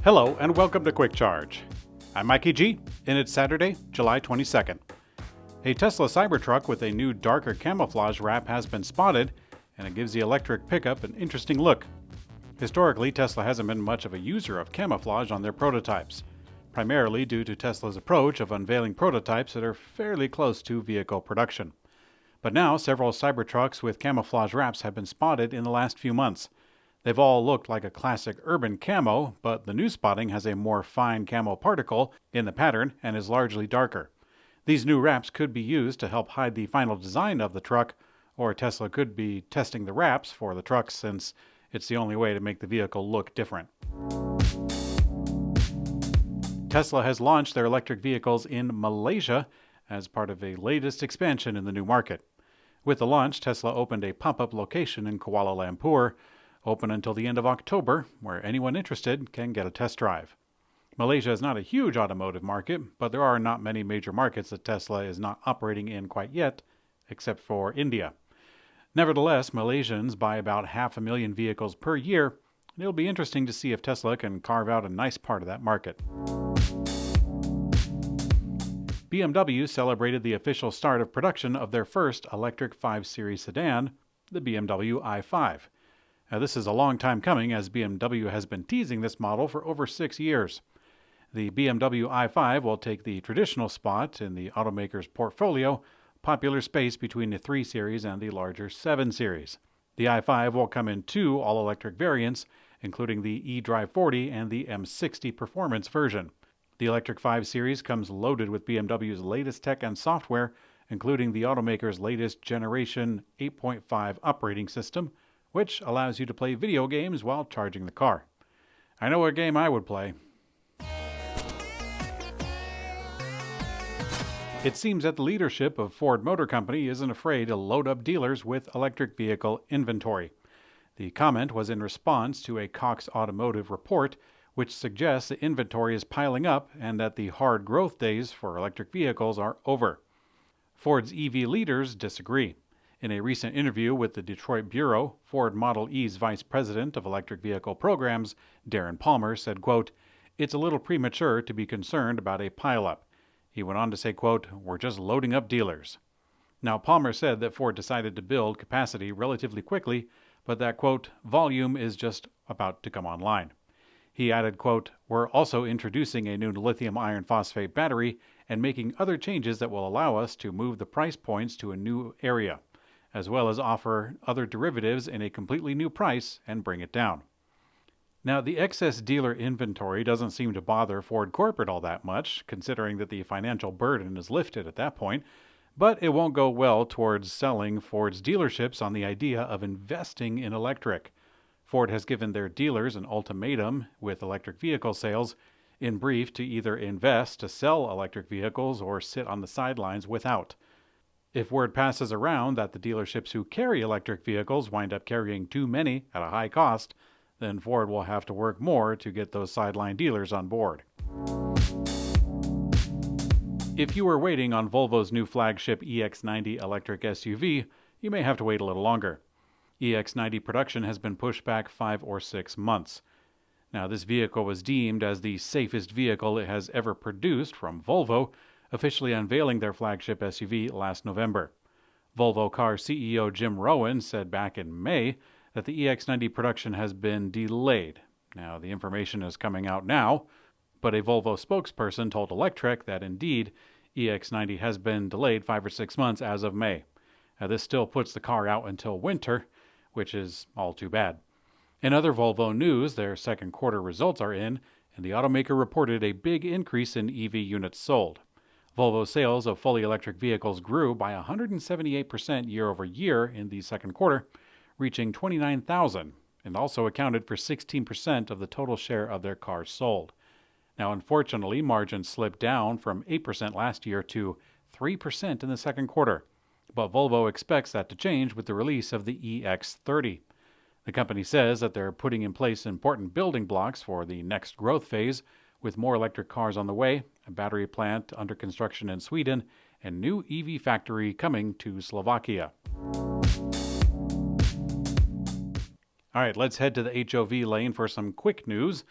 Hello and welcome to Quick Charge. I'm Mikey G, and it's Saturday, July 22nd. A Tesla Cybertruck with a new darker camouflage wrap has been spotted, and it gives the electric pickup an interesting look. Historically, Tesla hasn't been much of a user of camouflage on their prototypes, primarily due to Tesla's approach of unveiling prototypes that are fairly close to vehicle production. But now, several Cybertrucks with camouflage wraps have been spotted in the last few months. They've all looked like a classic urban camo, but the new spotting has a more fine camo particle in the pattern and is largely darker. These new wraps could be used to help hide the final design of the truck, or Tesla could be testing the wraps for the trucks since it's the only way to make the vehicle look different. Tesla has launched their electric vehicles in Malaysia as part of a latest expansion in the new market. With the launch, Tesla opened a pop-up location in Kuala Lumpur, open until the end of October, where anyone interested can get a test drive. Malaysia is not a huge automotive market, but there are not many major markets that Tesla is not operating in quite yet, except for India. Nevertheless, Malaysians buy about 500,000 vehicles per year, and it'll be interesting to see if Tesla can carve out a nice part of that market. BMW celebrated the official start of production of their first electric 5 Series sedan, the BMW i5. Now, this is a long time coming, as BMW has been teasing this model for over 6 years. The BMW i5 will take the traditional spot in the automaker's portfolio, popular space between the 3 Series and the larger 7 Series. The i5 will come in 2 all-electric variants, including the eDrive 40 and the M60 Performance version. The electric 5 Series comes loaded with BMW's latest tech and software, including the automaker's latest Generation 8.5 operating system, which allows you to play video games while charging the car. I know what game I would play. It seems that the leadership of Ford Motor Company isn't afraid to load up dealers with electric vehicle inventory. The comment was in response to a Cox Automotive report, which suggests the inventory is piling up and that the hard growth days for electric vehicles are over. Ford's EV leaders disagree. In a recent interview with the Detroit Bureau, Ford Model E's Vice President of Electric Vehicle Programs, Darren Palmer, said, quote, "It's a little premature to be concerned about a pileup." He went on to say, quote, "We're just loading up dealers." Now, Palmer said that Ford decided to build capacity relatively quickly, but that, quote, "volume is just about to come online." He added, quote, "We're also introducing a new lithium iron phosphate battery and making other changes that will allow us to move the price points to a new area, as well as offer other derivatives in a completely new price and bring it down." Now, the excess dealer inventory doesn't seem to bother Ford corporate all that much, considering that the financial burden is lifted at that point, but it won't go well towards selling Ford's dealerships on the idea of investing in electric. Ford has given their dealers an ultimatum with electric vehicle sales, in brief, to either invest to sell electric vehicles or sit on the sidelines without. If word passes around that the dealerships who carry electric vehicles wind up carrying too many at a high cost, then Ford will have to work more to get those sideline dealers on board. If you were waiting on Volvo's new flagship EX90 electric SUV, you may have to wait a little longer. EX90 production has been pushed back 5 or 6 months. Now, this vehicle was deemed as the safest vehicle it has ever produced from Volvo, officially unveiling their flagship SUV last November. Volvo car CEO Jim Rowan said back in May that the EX90 production has been delayed. Now, the information is coming out now, but a Volvo spokesperson told Electrek that indeed EX90 has been delayed 5 or 6 months as of May. Now, this still puts the car out until winter, which is all too bad. In other Volvo news, their second quarter results are in, and the automaker reported a big increase in EV units sold. Volvo sales of fully electric vehicles grew by 178% year over year in the second quarter, reaching 29,000, and also accounted for 16% of the total share of their cars sold. Now, unfortunately, margins slipped down from 8% last year to 3% in the second quarter, but Volvo expects that to change with the release of the EX30. The company says that they're putting in place important building blocks for the next growth phase, with more electric cars on the way, a battery plant under construction in Sweden, and new EV factory coming to Slovakia. All right, let's head to the HOV lane for some quick news.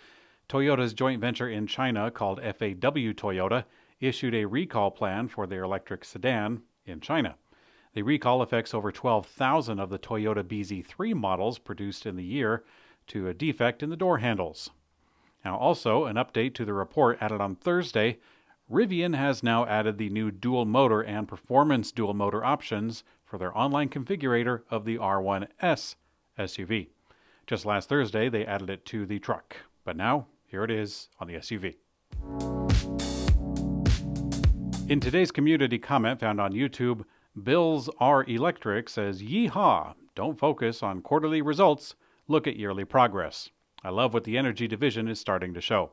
Toyota's joint venture in China called FAW Toyota issued a recall plan for their electric sedan in China. The recall affects over 12,000 of the Toyota BZ3 models produced in the year to a defect in the door handles. Now, also, an update to the report added on Thursday, Rivian has now added the new dual motor and performance dual motor options for their online configurator of the R1S SUV. Just last Thursday, they added it to the truck, but now here it is on the SUV. In today's community comment found on YouTube, Bills R Electrek says, "Yeehaw! Don't focus on quarterly results. Look at yearly progress. I love what the energy division is starting to show."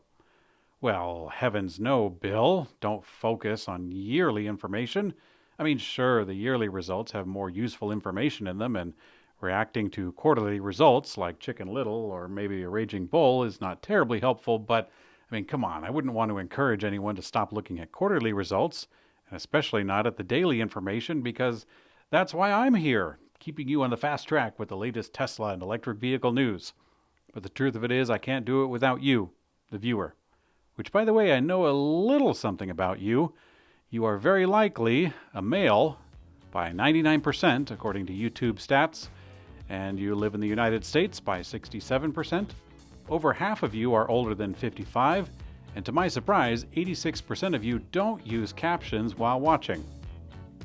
Well, heavens no, Bill. Don't focus on yearly information. I mean, sure, the yearly results have more useful information in them, and reacting to quarterly results like Chicken Little or maybe a Raging Bull is not terribly helpful, but, I mean, come on, I wouldn't want to encourage anyone to stop looking at quarterly results, and especially not at the daily information, because that's why I'm here, keeping you on the fast track with the latest Tesla and electric vehicle news. But the truth of it is, I can't do it without you, the viewer. Which, by the way, I know a little something about you. You are very likely a male by 99%, according to YouTube stats, and you live in the United States by 67%. Over half of you are older than 55, and to my surprise, 86% of you don't use captions while watching.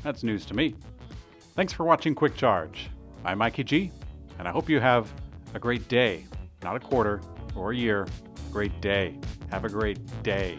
That's news to me. Thanks for watching Quick Charge. I'm Mikey G, and I hope you have a great day. Not a quarter or a year, a great day. Have a great day.